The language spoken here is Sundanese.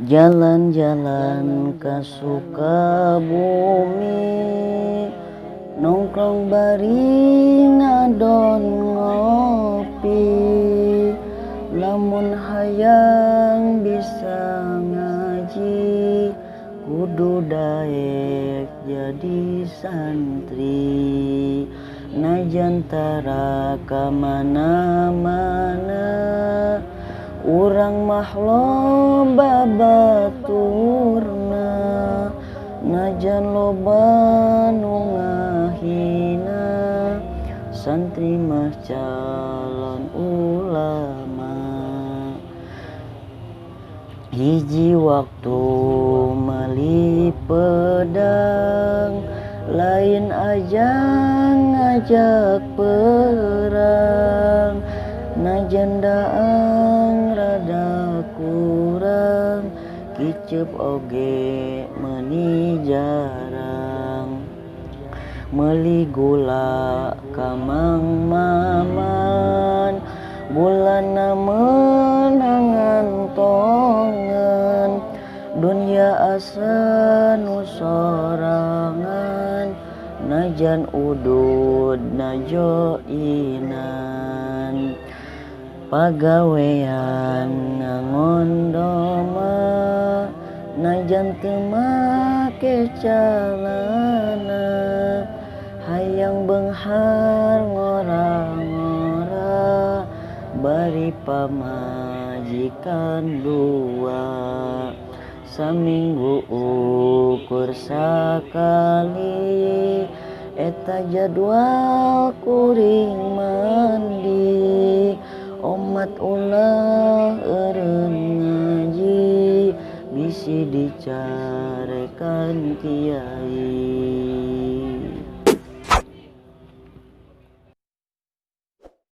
Jalan-jalan ke Sukabumi, nongkrong bari ngadon ngopi. Lamun hayang bisa ngaji, kudu daek jadi santri. Najan tara kamana-mana, urang mah loba baturna. Najan loba nu ngahina, santri mah calon ulama. Hiji waktu meuli pedang, lain ajang ngajak perang. Najan daang rada kurang, kicep oge meuni jarang. Meuli gula ka Mang Maman, gulana meunangan tongan. Dunya asa nu sorangan, najan udud najoinan. Pagawean ngangon doma, najan teu make calana. Hayang beunghar ngora-ngora, bari pamajikan dua. Saminggu ukur sakali, eta jadwal kuring mandi. Omat ulah eureun ngaji, bisi dicarekan kiai.